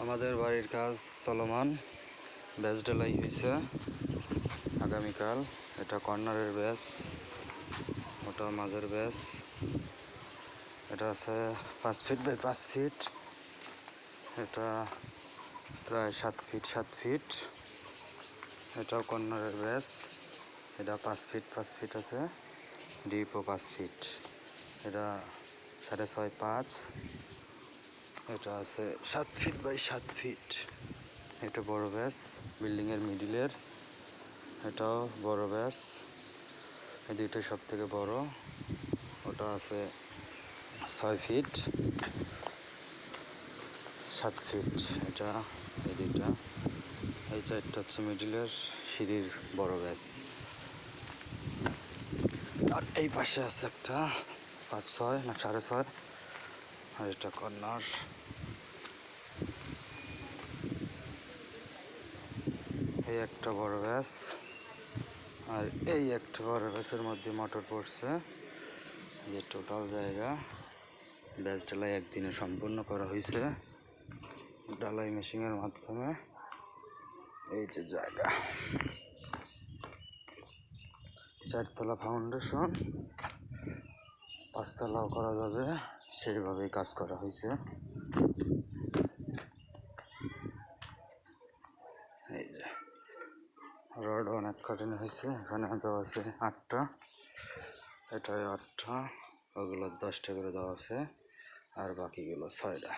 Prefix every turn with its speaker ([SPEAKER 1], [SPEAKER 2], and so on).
[SPEAKER 1] আমাদের বাড়ির কাজ চলমান, ব্যাস ঢালাই হয়েছে আগামীকাল। এটা কর্নারের ব্যাস, ওটা মাঝের ব্যাস। এটা আছে 5 ফিট বাই 5 ফিট, এটা প্রায় 7 ফিট 7 ফিট। এটাও কর্নারের ব্যাস, এটা 5 ফিট 5 ফিট আছে, ডিপও 5 ফিট। এটা 6.5 5। এটা আছে 7 ফিট বাই 7 ফিট। এটা বড় ব্যাস, বিল্ডিংয়ের মিডিলের। এটাও বড় ব্যাস, এই দুইটাই সব থেকে বড়। ওটা আছে 6 ফিট 7 ফিট। এটা এই দুইটা, এই চারটা হচ্ছে মিডিলের সিঁড়ির বড় ব্যাস। আর এই পাশে আছে একটা 5 6 না 6.5, আর এটা কর্নার। এই একটা বড় ব্যাস, আর এই একটা বড় ব্যাসের মধ্যে মোটর পড়ছে। যে টোটাল জায়গা ব্যাস ঢালাই একদিনে সম্পূর্ণ করা হয়েছে ঢালাই মেশিনের মাধ্যমে। এই যে জায়গা, 4 তলা ফাউন্ডেশন, 5 তলাও করা যাবে, সেইভাবেই কাজ করা হয়েছে। এই যে রড অনেক কাটানো হয়েছে, এখানে দেওয়া আছে 8টা, এটাই 8টা, ওগুলো 10টা করে দেওয়া আছে, আর বাকিগুলো 6টা।